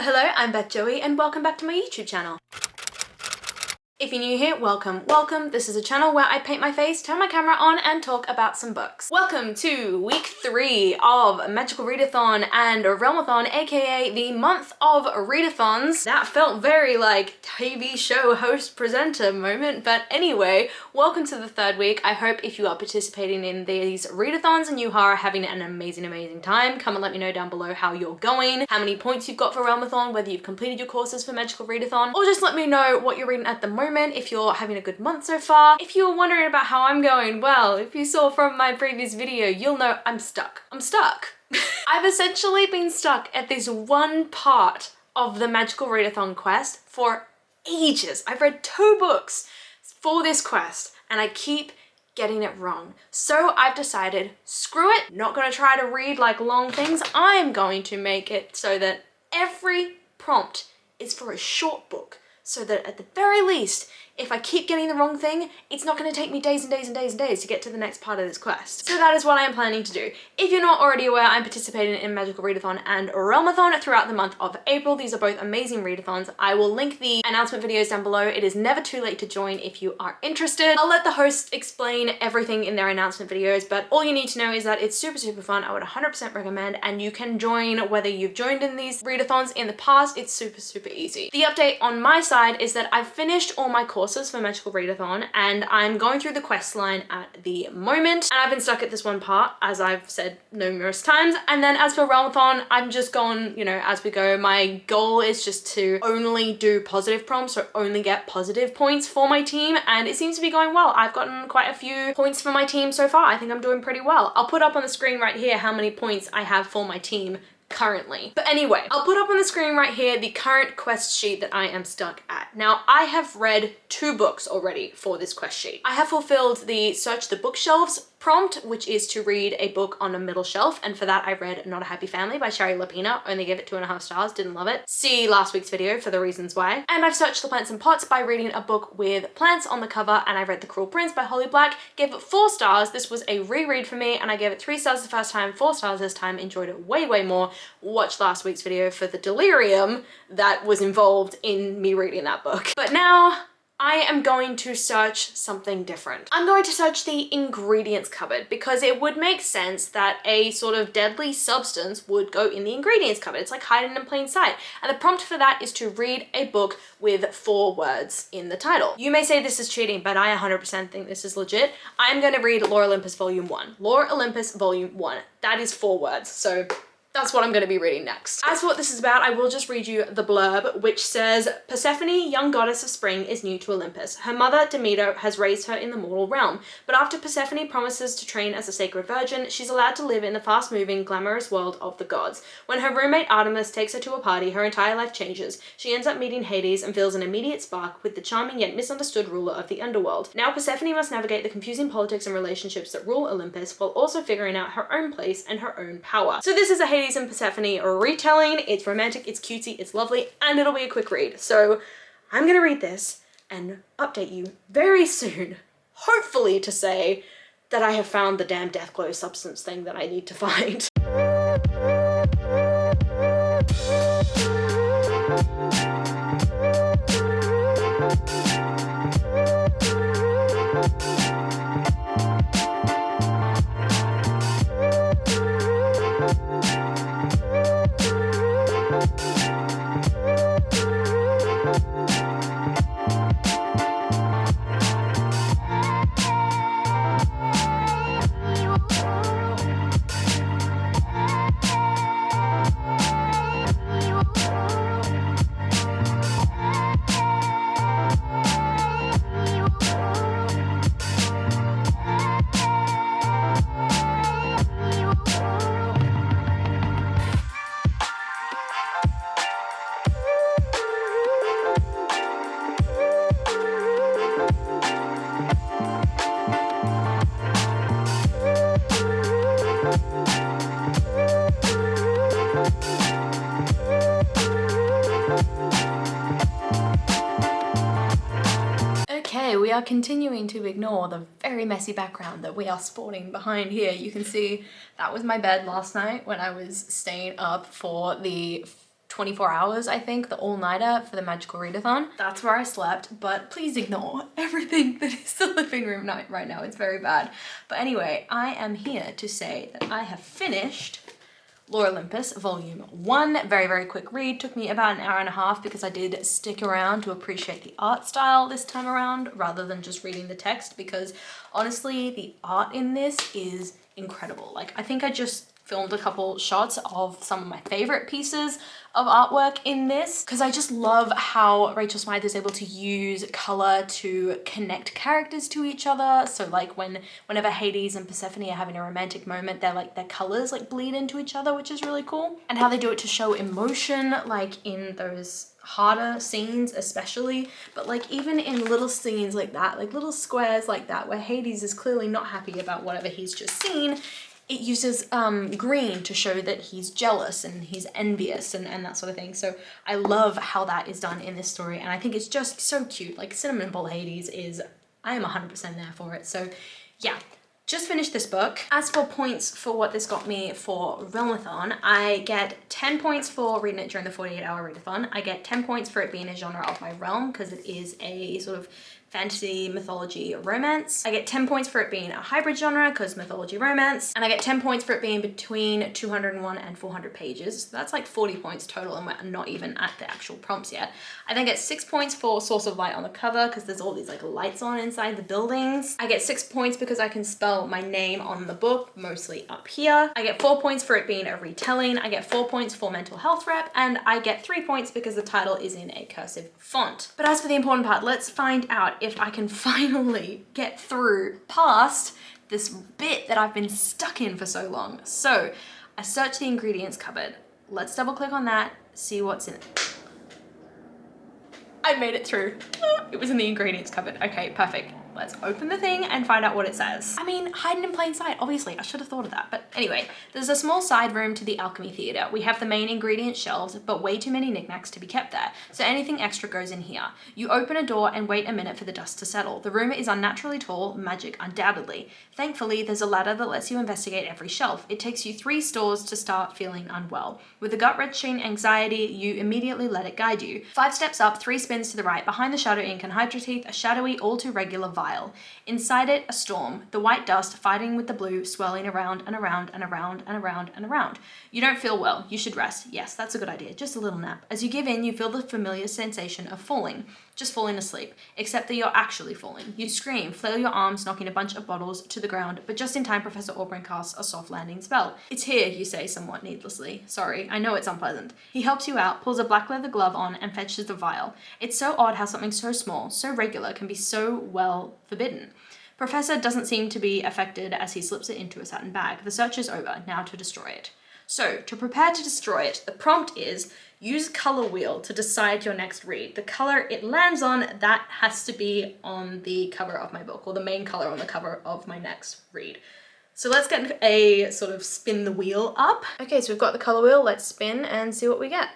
Hello, I'm Beth Joey and welcome back to my YouTube channel. If you're new here, welcome. This is a channel where I paint my face, turn my camera on, and talk about some books. Welcome to week 3 of Magical Readathon and Realmathon, aka the month of readathons. That felt very like TV show host presenter moment, but anyway, welcome to the 3rd week. I hope if you are participating in these readathons and you are having an amazing time, come and let me know down below how you're going, how many points you've got for Realmathon, whether you've completed your courses for Magical Readathon, or just let me know what you're reading at the moment, if you're having a good month so far. If you're wondering about how I'm going, well, if you saw from my previous video, you'll know I'm stuck. I've essentially been stuck at this one part of the Magical Readathon quest for ages. I've read 2 books for this quest and I keep getting it wrong. So I've decided, screw it, not gonna try to read like long things. I'm going to make it so that every prompt is for a short book, so that at the very least, if I keep getting the wrong thing, it's not going to take me days and days to get to the next part of this quest. So that is what I am planning to do. If you're not already aware, I'm participating in Magical Readathon and Realmathon throughout the month of April. These are both amazing readathons. I will link the announcement videos down below. It is never too late to join if you are interested. I'll let the host explain everything in their announcement videos, but all you need to know is that it's super fun. I would 100% recommend, and you can join whether you've joined in these readathons in the past. It's super easy. The update on my side is that I've finished all my courses for Magical Readathon and I'm going through the quest line at the moment, and I've been stuck at this one part, as I've said numerous times. And then as for Realmathon, I'm just going, you know, as we go. My goal is just to only do positive prompts, or only get positive points for my team, and it seems to be going well. I've gotten quite a few points for my team so far. I think I'm doing pretty well. I'll put up on the screen right here how many points I have for my team currently. But anyway, I'll put up on the screen right here the current quest sheet that I am stuck at. Now, I have read 2 books already for this quest sheet. I have fulfilled the search the bookshelves prompt, which is to read a book on a middle shelf, and for that I read Not a Happy Family by Sherry Lapina. Only gave it 2.5 stars, didn't love it. See last week's video for the reasons why. And I've searched the plants and pots by reading a book with plants on the cover, and I read The Cruel Prince by Holly Black, gave it 4 stars. This was a reread for me, and I gave it 3 stars the first time, 4 stars this time, enjoyed it way more. Watch last week's video for the delirium that was involved in me reading that book. But now, I am going to search something different. I'm going to search the ingredients cupboard, because it would make sense that a sort of deadly substance would go in the ingredients cupboard. It's like hiding in plain sight. And the prompt for that is to read a book with 4 words in the title. You may say this is cheating, but I 100% think this is legit. I'm going to read Lore Olympus Volume 1. Lore Olympus Volume 1. That is 4 words, so that's what I'm going to be reading next. As for what this is about, I will just read you the blurb, which says, Persephone, young goddess of spring, is new to Olympus. Her mother, Demeter, has raised her in the mortal realm, but after Persephone promises to train as a sacred virgin, she's allowed to live in the fast-moving, glamorous world of the gods. When her roommate Artemis takes her to a party, her entire life changes. She ends up meeting Hades and feels an immediate spark with the charming yet misunderstood ruler of the underworld. Now Persephone must navigate the confusing politics and relationships that rule Olympus, while also figuring out her own place and her own power. So this is a Hades and Persephone retelling. It's romantic, it's cutesy, it's lovely, and it'll be a quick read. So I'm gonna read this and update you very soon, hopefully to say that I have found the damn deathglow substance thing that I need to find. We are continuing to ignore the very messy background that we are sporting behind here. You can see that was my bed last night when I was staying up for the 24 hours, I think, the all-nighter for the magical readathon. That's where I slept, but please ignore everything that is the living room night right now. It's very bad. But anyway, I am here to say that I have finished Lore Olympus Volume 1. Very, very quick read. Took me about an hour and a half because I did stick around to appreciate the art style this time around rather than just reading the text, because honestly, the art in this is incredible. Like, I think I just filmed a couple shots of some of my favorite pieces of artwork in this because I just love how Rachel Smythe is able to use color to connect characters to each other. So like whenever Hades and Persephone are having a romantic moment, their colors like bleed into each other, which is really cool. And how they do it to show emotion, like in those harder scenes especially, but like even in little scenes like that, like little squares like that where Hades is clearly not happy about whatever he's just seen, it uses green to show that he's jealous and he's envious and that sort of thing. So I love how that is done in this story, and I think it's just so cute. Like Cinnamon Bowl Hades is, I am 100% there for it. So yeah, just finished this book. As for points for what this got me for Realmathon, I get 10 points for reading it during the 48-hour readathon. I get 10 points for it being a genre of my realm because it is a sort of fantasy, mythology, romance. I get 10 points for it being a hybrid genre because mythology, romance. And I get 10 points for it being between 201 and 400 pages. So that's like 40 points total, and we're not even at the actual prompts yet. I then get 6 points for source of light on the cover because there's all these like lights on inside the buildings. I get 6 points because I can spell my name on the book, mostly up here. I get 4 points for it being a retelling. I get 4 points for mental health rep, and I get 3 points because the title is in a cursive font. But as for the important part, let's find out if I can finally get through past this bit that I've been stuck in for so long. So I searched the ingredients cupboard. Let's double click on that, see what's in it. I made it through. It was in the ingredients cupboard. Okay, perfect. Let's open the thing and find out what it says. I mean, hiding in plain sight, obviously. I should have thought of that. But anyway, there's a small side room to the alchemy theater. We have the main ingredient shelves, but way too many knickknacks to be kept there. So anything extra goes in here. You open a door and wait a minute for the dust to settle. The room is unnaturally tall, magic undoubtedly. Thankfully, there's a ladder that lets you investigate every shelf. It takes you 3 stores to start feeling unwell. With a gut-wrenching anxiety, you immediately let it guide you. 5 steps up, 3 spins to the right. Behind the shadow ink and Hydra teeth, a shadowy, all too regular vial. Inside it, a storm, the white dust fighting with the blue, swirling around and around and around and around and around. You don't feel well. You should rest. Yes, that's a good idea. Just a little nap. As you give in, you feel the familiar sensation of falling. Just falling asleep, except that you're actually falling. You scream, flail your arms, knocking a bunch of bottles to the ground, but just in time Professor Aubryn casts a soft landing spell. It's here, you say somewhat needlessly. Sorry, I know it's unpleasant. He helps you out, pulls a black leather glove on, and fetches the vial. It's so odd how something so small, so regular, can be so well forbidden. Professor doesn't seem to be affected as he slips it into a satin bag. The search is over, now to destroy it. So, to prepare to destroy it, the prompt is use color wheel to decide your next read. The color it lands on, that has to be on the cover of my book, or the main color on the cover of my next read. So let's get a sort of spin the wheel up. Okay, so we've got the color wheel, let's spin and see what we get.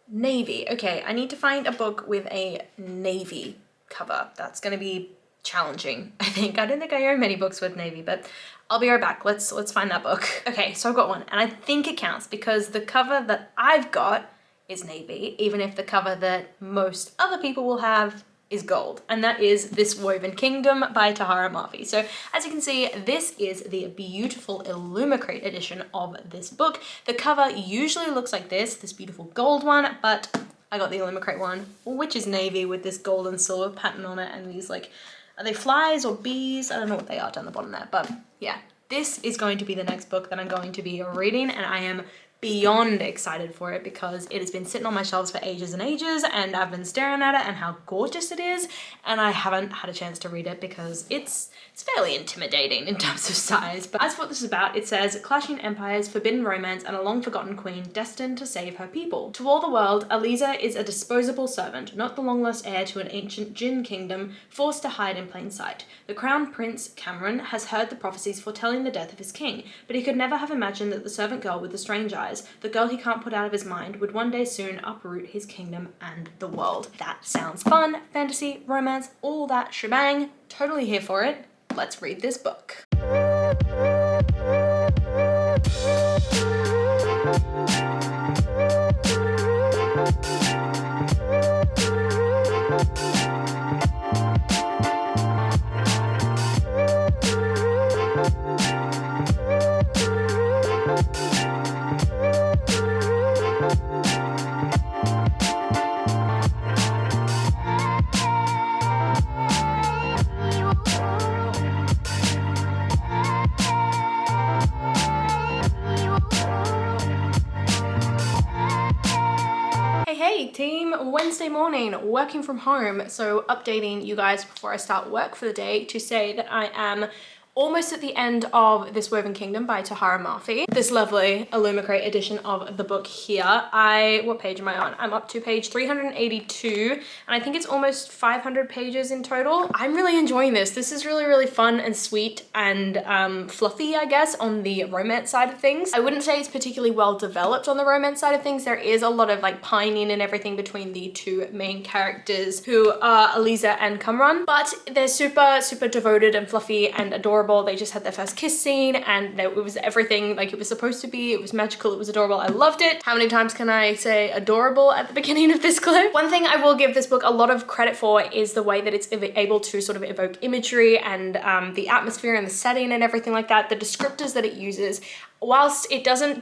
Navy. Okay, I need to find a book with a navy cover. That's gonna be challenging, I think. I don't think I own many books with navy, but I'll be right back. Let's find that book. Okay, so I've got one, and I think it counts because the cover that I've got is navy, even if the cover that most other people will have is gold, and that is This Woven Kingdom by Tahara Murphy. So as you can see, this is the beautiful Illumicrate edition of this book. The cover usually looks like this beautiful gold one, but I got the Illumicrate one, which is navy with this gold and silver pattern on it, and these like, are they flies or bees? I don't know what they are down the bottom there, but yeah, this is going to be the next book that I'm going to be reading, and I am beyond excited for it because it has been sitting on my shelves for ages and ages, and I've been staring at it and how gorgeous it is, and I haven't had a chance to read it because it's fairly intimidating in terms of size. But as for what this is about, it says, clashing empires, forbidden romance, and a long-forgotten queen destined to save her people. To all the world, Aliza is a disposable servant, not the long-lost heir to an ancient Jinn kingdom, forced to hide in plain sight. The crown prince, Cameron, has heard the prophecies foretelling the death of his king, but he could never have imagined that the servant girl with the strange eyes, the girl he can't put out of his mind, would one day soon uproot his kingdom and the world. That sounds fun, fantasy, romance, all that shebang. Totally here for it. Let's read this book. team. Wednesday morning, working from home. So updating you guys before I start work for the day to say that I am almost at the end of This Woven Kingdom by Tahara Mafi. This lovely Illumicrate edition of the book here. What page am I on? I'm up to page 382, and I think it's almost 500 pages in total. I'm really enjoying this. This is really, really fun and sweet and fluffy, I guess, on the romance side of things. I wouldn't say it's particularly well developed on the romance side of things. There is a lot of like pining and everything between the two main characters who are Aliza and Kamran, but they're super, super devoted and fluffy and adorable. They just had their first kiss scene and it was everything like it was supposed to be. It was magical, it was adorable, I loved it. How many times can I say adorable at the beginning of this clip? One thing I will give this book a lot of credit for is the way that it's able to sort of evoke imagery and the atmosphere and the setting and everything like that. The descriptors that it uses, whilst it doesn't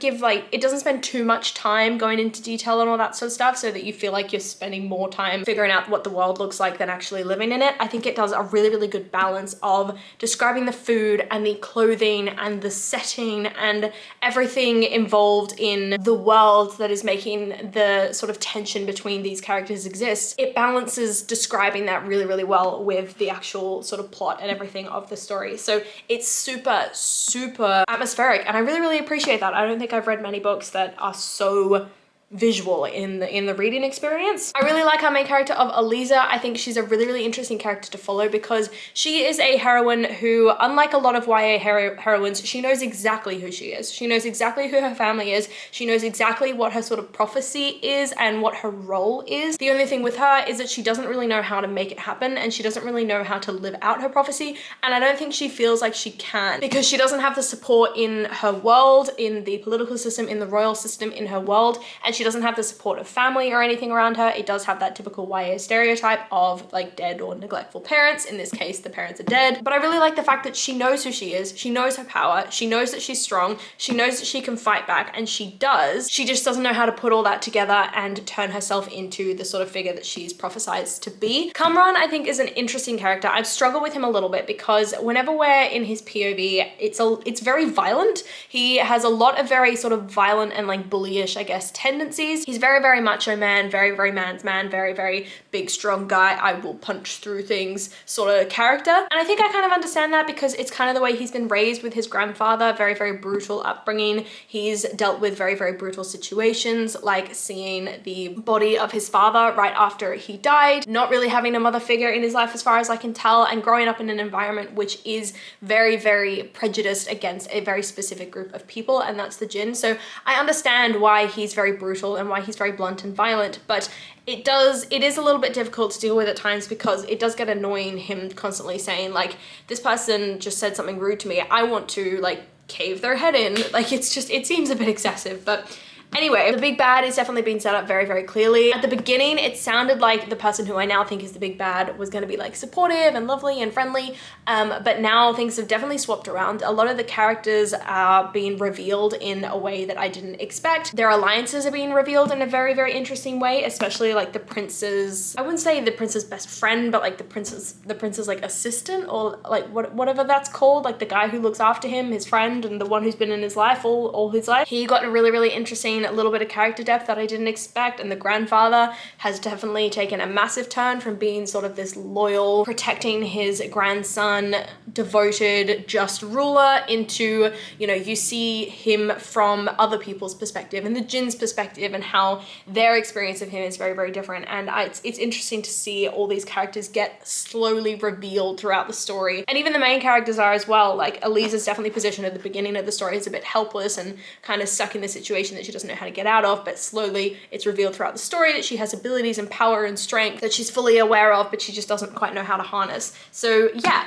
spend too much time going into detail and all that sort of stuff so that you feel like you're spending more time figuring out what the world looks like than actually living in it. I think it does a really, really good balance of describing the food and the clothing and the setting and everything involved in the world that is making the sort of tension between these characters exist. It balances describing that really, really well with the actual sort of plot and everything of the story. So it's super, super atmospheric, and I really appreciate that. I don't think I've read many books that are so visual in the reading experience. I really like our main character of Aliza. I think she's a really, really interesting character to follow because she is a heroine who, unlike a lot of YA heroines, she knows exactly who she is. She knows exactly who her family is. She knows exactly what her sort of prophecy is and what her role is. The only thing with her is that she doesn't really know how to make it happen, and she doesn't really know how to live out her prophecy, and I don't think she feels like she can because she doesn't have the support in her world, in the political system, in the royal system, in her world, and she doesn't have the support of family or anything around her. It does have that typical YA stereotype of like dead or neglectful parents. In this case, the parents are dead. But I really like the fact that she knows who she is. She knows her power. She knows that she's strong. She knows that she can fight back, and she does. She just doesn't know how to put all that together and turn herself into the sort of figure that she's prophesized to be. Kamran, I think, is an interesting character. I've struggled with him a little bit because whenever we're in his POV, it's very violent. He has a lot of very sort of violent and like bullyish, I guess, tendencies. He's very, very macho man, very, very man's man, very, very big, strong guy, I will punch through things sort of character. And I think I kind of understand that because it's kind of the way he's been raised with his grandfather, very, very brutal upbringing. He's dealt with very, very brutal situations, like seeing the body of his father right after he died, not really having a mother figure in his life as far as I can tell, and growing up in an environment which is very, very prejudiced against a very specific group of people, and that's the Jinn. So I understand why he's very brutal and why he's very blunt and violent, but it is a little bit difficult to deal with at times because it does get annoying him constantly saying like, this person just said something rude to me, I want to like cave their head in. Like it seems a bit excessive, but anyway, the big bad is definitely being set up very, very clearly. At the beginning, it sounded like the person who I now think is the big bad was going to be like supportive and lovely and friendly, but now things have definitely swapped around. A lot of the characters are being revealed in a way that I didn't expect. Their alliances are being revealed in a very, very interesting way, especially like the prince's, I wouldn't say the prince's best friend, but like the prince's like assistant, or like whatever that's called, like the guy who looks after him, his friend, and the one who's been in his life all his life. He got a really, really interesting a little bit of character depth that I didn't expect, and the grandfather has definitely taken a massive turn from being sort of this loyal, protecting his grandson, devoted, just ruler into, you know, you see him from other people's perspective and the Jinn's perspective and how their experience of him is very, very different. And it's interesting to see all these characters get slowly revealed throughout the story, and even the main characters are as well. Like Eliza's definitely positioned at the beginning of the story as a bit helpless and kind of stuck in this situation that she doesn't know how to get out of, but slowly it's revealed throughout the story that she has abilities and power and strength that she's fully aware of, but she just doesn't quite know how to harness. So yeah,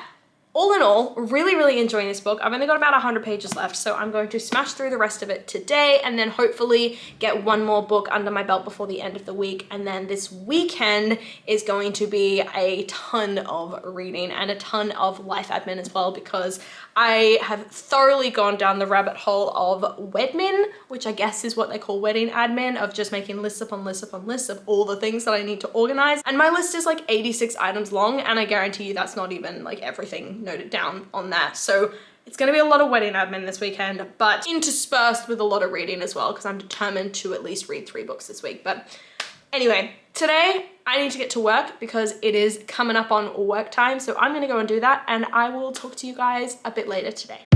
all in all, really, really enjoying this book. I've only got about 100 pages left, so I'm going to smash through the rest of it today and then hopefully get one more book under my belt before the end of the week. And then this weekend is going to be a ton of reading and a ton of life admin as well, because I have thoroughly gone down the rabbit hole of Wedmin, which I guess is what they call wedding admin, of just making lists upon lists upon lists of all the things that I need to organize. And my list is like 86 items long, and I guarantee you that's not even like everything noted down on that. So it's gonna be a lot of wedding admin this weekend, but interspersed with a lot of reading as well, because I'm determined to at least read 3 books this week. But Anyway, today I need to get to work because it is coming up on work time. So I'm gonna go and do that, and I will talk to you guys a bit later today.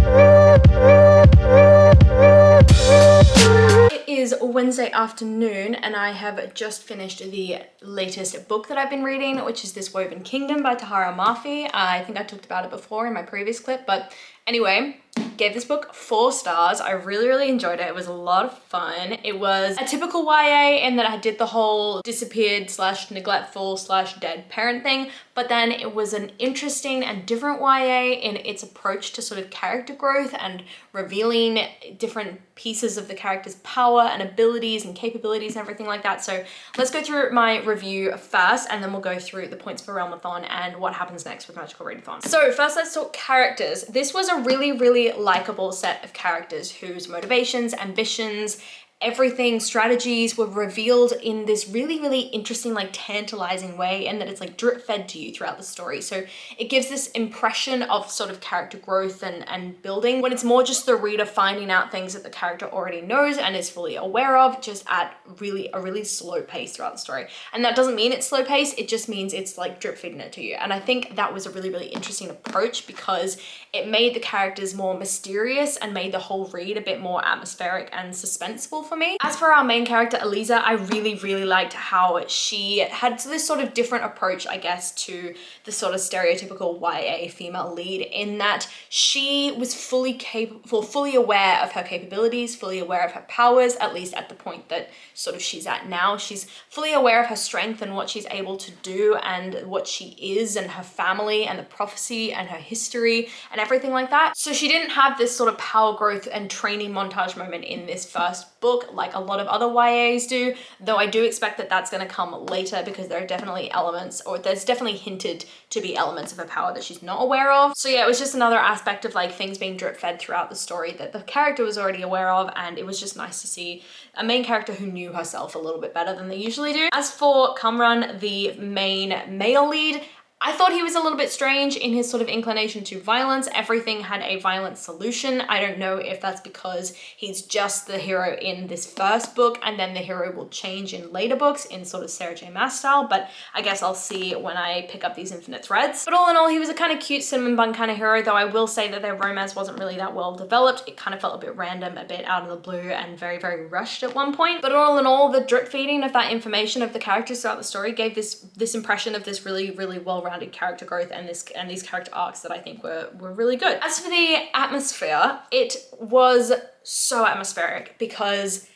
It is Wednesday afternoon and I have just finished the latest book that I've been reading, which is This Woven Kingdom by Tahara Mafi. I think I talked about it before in my previous clip, but anyway, gave this book 4 stars. I really enjoyed it. It was a lot of fun. It was a typical YA in that I did the whole disappeared / neglectful / dead parent thing, but then it was an interesting and different YA in its approach to sort of character growth and revealing different pieces of the character's power and abilities and capabilities and everything like that. So let's go through my review first, and then we'll go through the points for Realmathon and what happens next with Magical Readathon. So first, let's talk characters. This was a really likable set of characters whose motivations, ambitions, everything, strategies were revealed in this really interesting, like tantalizing way, and that it's like drip fed to you throughout the story. So it gives this impression of sort of character growth and building when it's more just the reader finding out things that the character already knows and is fully aware of, just at a really slow pace throughout the story. And that doesn't mean it's slow pace, it just means it's like drip feeding it to you. And I think that was a really interesting approach because it made the characters more mysterious and made the whole read a bit more atmospheric and suspenseful for me. As for our main character, Eliza, I really liked how she had this sort of different approach, I guess, to the sort of stereotypical YA female lead, in that she was fully capable, fully aware of her capabilities, fully aware of her powers, at least at the point that sort of she's at now. She's fully aware of her strength and what she's able to do and what she is and her family and the prophecy and her history and everything like that. So she didn't have this sort of power growth and training montage moment in this first book like a lot of other YAs do, though I do expect that that's going to come later because there are definitely elements, or there's definitely hinted to be elements of her power that she's not aware of. So yeah, it was just another aspect of like things being drip fed throughout the story that the character was already aware of, and it was just nice to see a main character who knew herself a little bit better than they usually do. As for Kamran, the main male lead, I thought he was a little bit strange in his sort of inclination to violence. Everything had a violent solution. I don't know if that's because he's just the hero in this first book and then the hero will change in later books in sort of Sarah J Maas style, but I guess I'll see when I pick up these Infinite Threads. But all in all, he was a kind of cute cinnamon bun kind of hero, though I will say that their romance wasn't really that well developed. It kind of felt a bit random, a bit out of the blue, and very rushed at one point. But all in all, the drip feeding of that information of the characters throughout the story gave this impression of this really well-rounded character growth and these character arcs that I think were really good. As for the atmosphere, it was so atmospheric because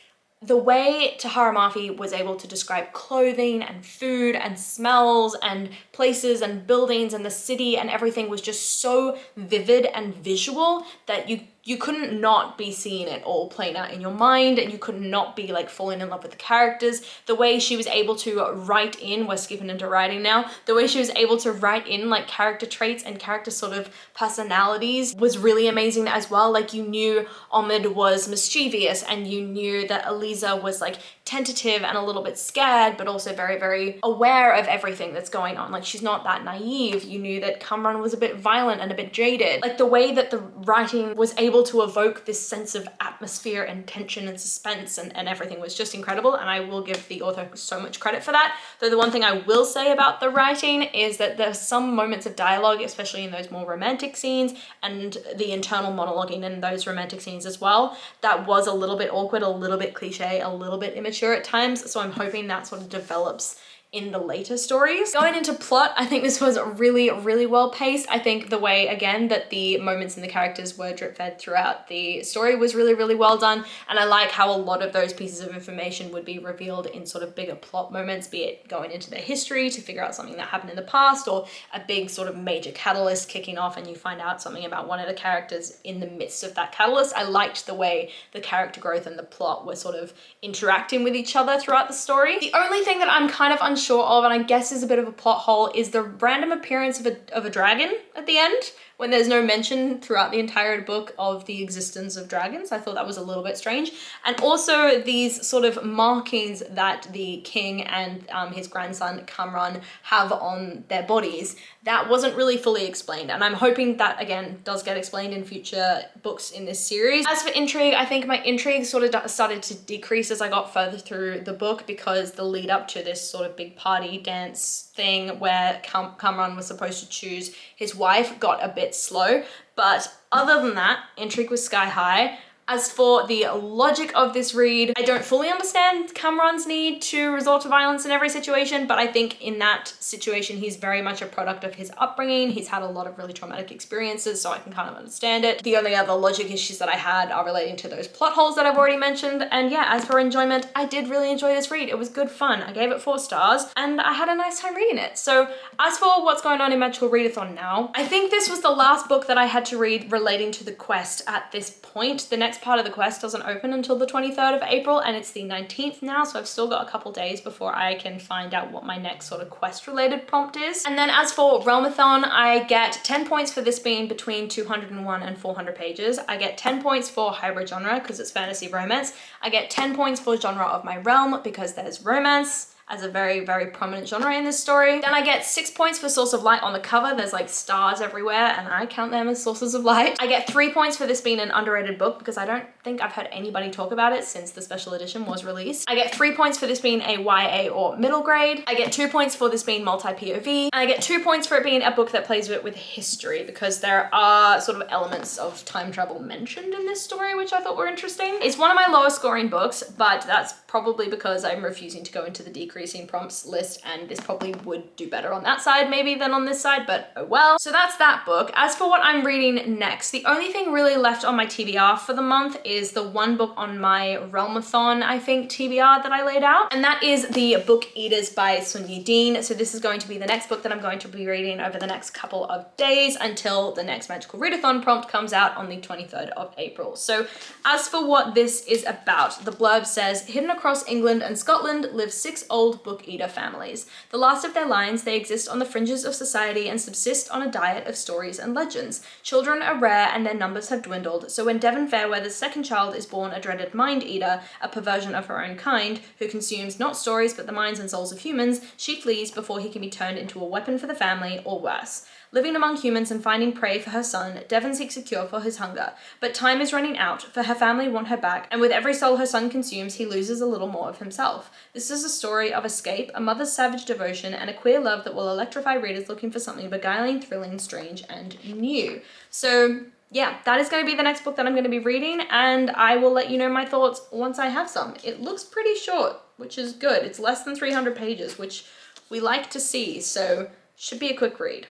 the way Tahara Mafi was able to describe clothing and food and smells and places and buildings and the city and everything was just so vivid and visual that you couldn't not be seeing it all playing out in your mind, and you could not be like falling in love with the characters. The way she was able to write in, we're skipping into writing now, the way she was able to write in like character traits and character sort of personalities was really amazing as well. Like you knew Omid was mischievous, and you knew that Eliza was like tentative and a little bit scared, but also very aware of everything that's going on. Like she's not that naive. You knew that Kamran was a bit violent and a bit jaded. Like the way that the writing was able to evoke this sense of atmosphere and tension and suspense and everything was just incredible, and I will give the author so much credit for that. Though the one thing I will say about the writing is that there's some moments of dialogue, especially in those more romantic scenes and the internal monologuing in those romantic scenes as well, that was a little bit awkward, a little bit cliche, a little bit immature at times. So I'm hoping that sort of develops in the later stories. Going into plot, I think this was really well paced. I think the way, again, that the moments and the characters were drip fed throughout the story was really well done. And I like how a lot of those pieces of information would be revealed in sort of bigger plot moments, be it going into their history to figure out something that happened in the past, or a big sort of major catalyst kicking off and you find out something about one of the characters in the midst of that catalyst. I liked the way the character growth and the plot were sort of interacting with each other throughout the story. The only thing that I'm kind of unsure of, and I guess is a bit of a plot hole, is the random appearance of a dragon at the end, when there's no mention throughout the entire book of the existence of dragons. I thought that was a little bit strange. And also these sort of markings that the king and his grandson Kamran have on their bodies, that wasn't really fully explained. And I'm hoping that, again, does get explained in future books in this series. As for intrigue, I think my intrigue sort of started to decrease as I got further through the book, because the lead up to this sort of big party dance thing where Kamran was supposed to choose his wife got a bit slow. But other than that, intrigue was sky high. As for the logic of this read, I don't fully understand Kamran's need to resort to violence in every situation, but I think in that situation, he's very much a product of his upbringing. He's had a lot of really traumatic experiences, so I can kind of understand it. The only other logic issues that I had are relating to those plot holes that I've already mentioned. And yeah, as for enjoyment, I did really enjoy this read. It was good fun. I gave it 4 stars and I had a nice time reading it. So as for what's going on in Magical Readathon now, I think this was the last book that I had to read relating to the quest at this point. The next part of the quest doesn't open until the 23rd of April and it's the 19th now, so I've still got a couple days before I can find out what my next sort of quest related prompt is. And then as for Realmathon, I get 10 points for this being between 201 and 400 pages. I get 10 points for hybrid genre because it's fantasy romance. I get 10 points for genre of my realm because there's romance as a very, very prominent genre in this story. Then I get 6 points for source of light on the cover. There's like stars everywhere and I count them as sources of light. I get 3 points for this being an underrated book because I don't think I've heard anybody talk about it since the special edition was released. I get 3 points for this being a YA or middle grade. I get 2 points for this being multi-POV. And I get 2 points for it being a book that plays with history because there are sort of elements of time travel mentioned in this story, which I thought were interesting. It's one of my lowest scoring books, but that's probably because I'm refusing to go into the decreasing prompts list, and this probably would do better on that side maybe than on this side, but oh well. So that's that book. As for what I'm reading next, the only thing really left on my TBR for the month is the one book on my Realmathon, I think, TBR that I laid out, and that is the Book Eaters by Sun Yee. So this is going to be the next book that I'm going to be reading over the next couple of days until the next Magical Readathon prompt comes out on the 23rd of April. So as for what this is about, the blurb says, hidden across England and Scotland live 6 old book eater families. The last of their lines, they exist on the fringes of society and subsist on a diet of stories and legends. Children are rare and their numbers have dwindled, so when Devon Fairweather's second child is born a dreaded mind eater, a perversion of her own kind, who consumes not stories but the minds and souls of humans, she flees before he can be turned into a weapon for the family or worse. Living among humans and finding prey for her son, Devon seeks a cure for his hunger. But time is running out, for her family want her back, and with every soul her son consumes, he loses a little more of himself. This is a story of escape, a mother's savage devotion, and a queer love that will electrify readers looking for something beguiling, thrilling, strange, and new. So yeah, that is going to be the next book that I'm going to be reading, and I will let you know my thoughts once I have some. It looks pretty short, which is good. It's less than 300 pages, which we like to see, so should be a quick read.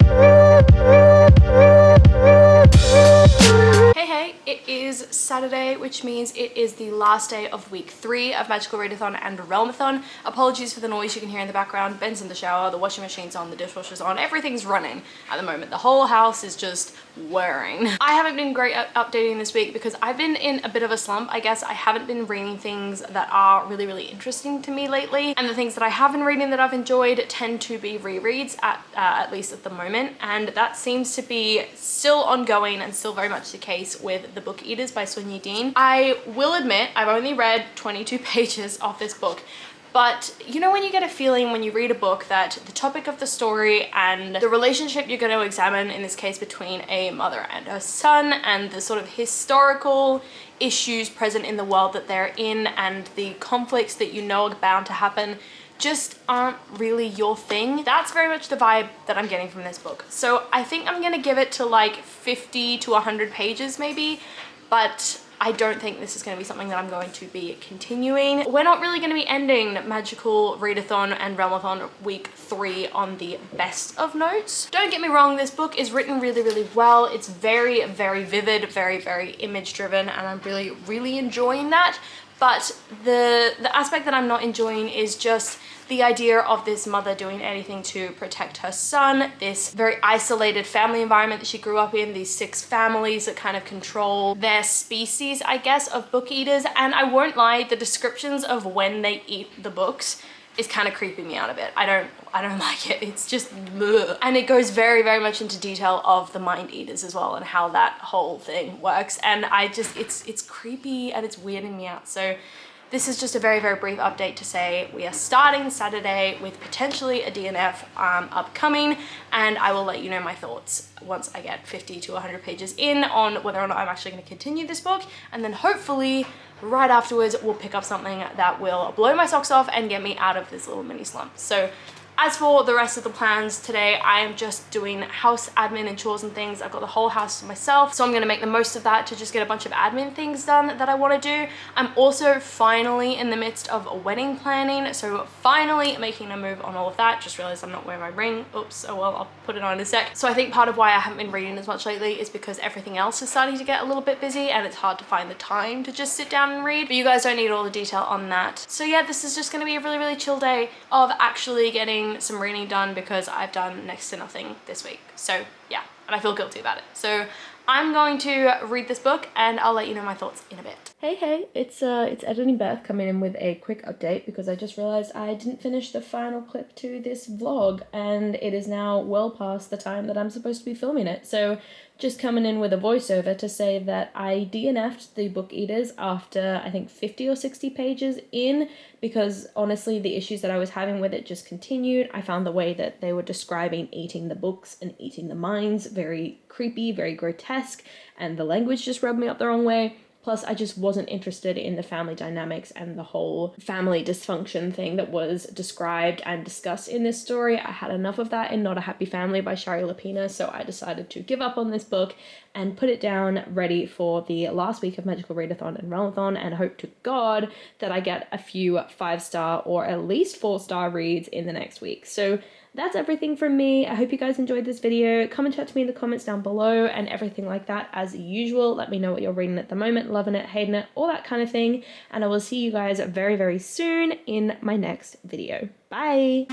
Hey, it is Saturday, which means it is the last day of week 3 of Magical Readathon and Realmathon. Apologies for the noise you can hear in the background. Ben's in the shower, the washing machine's on, the dishwasher's on, everything's running at the moment. The whole house is just whirring. I haven't been great at updating this week because I've been in a bit of a slump. I guess I haven't been reading things that are really, really interesting to me lately. And the things that I have been reading that I've enjoyed tend to be rereads at least at the moment. And that seems to be still ongoing and still very much the case with The Book Eaters by Sun Yee. I will admit I've only read 22 pages of this book, but you know when you get a feeling when you read a book that the topic of the story and the relationship you're going to examine, in this case between a mother and her son, and the sort of historical issues present in the world that they're in and the conflicts that you know are bound to happen, just aren't really your thing. That's very much the vibe that I'm getting from this book. So I think I'm gonna give it to like 50 to 100 pages maybe, but I don't think this is going to be something that I'm going to be continuing. We're not really going to be ending Magical Readathon and Realmathon week 3 on the best of notes. Don't get me wrong, this book is written really, really well. It's very, very vivid, very, very image driven, and I'm really, really enjoying that. But the aspect that I'm not enjoying is just the idea of this mother doing anything to protect her son, this very isolated family environment that she grew up in, these 6 families that kind of control their species, I guess, of book eaters. And I won't lie, the descriptions of when they eat the books is kind of creeping me out a bit. I don't like it. It's just bleh. And it goes very, very much into detail of the mind eaters as well and how that whole thing works. And I just, it's creepy and it's weirding me out. So this is just a very, very brief update to say we are starting Saturday with potentially a DNF upcoming, and I will let you know my thoughts once I get 50 to 100 pages in on whether or not I'm actually going to continue this book, and then hopefully right afterwards we'll pick up something that will blow my socks off and get me out of this little mini slump. So as for the rest of the plans today, I am just doing house admin and chores and things. I've got the whole house to myself, so I'm gonna make the most of that to just get a bunch of admin things done that I wanna do. I'm also finally in the midst of a wedding planning, so finally making a move on all of that. Just realized I'm not wearing my ring. Oops, oh well, I'll put it on in a sec. So I think part of why I haven't been reading as much lately is because everything else is starting to get a little bit busy and it's hard to find the time to just sit down and read. But you guys don't need all the detail on that. So yeah, this is just gonna be a really, really chill day of actually getting some reading done because I've done next to nothing this week. So yeah, and I feel guilty about it. So I'm going to read this book and I'll let you know my thoughts in a bit. Hey, it's Editing Beth coming in with a quick update because I just realized I didn't finish the final clip to this vlog and it is now well past the time that I'm supposed to be filming it. So just coming in with a voiceover to say that I DNF'd the Book Eaters after I think 50 or 60 pages in, because honestly the issues that I was having with it just continued. I found the way that they were describing eating the books and eating the minds very creepy, very grotesque, and the language just rubbed me up the wrong way. Plus, I just wasn't interested in the family dynamics and the whole family dysfunction thing that was described and discussed in this story. I had enough of that in Not a Happy Family by Shari Lapina, so I decided to give up on this book and put it down ready for the last week of Magical Readathon and Realmathon, and hope to God that I get a few 5-star or at least 4-star reads in the next week. So that's everything from me. I hope you guys enjoyed this video. Come and chat to me in the comments down below and everything like that as usual. Let me know what you're reading at the moment, loving it, hating it, all that kind of thing. And I will see you guys very, very soon in my next video. Bye!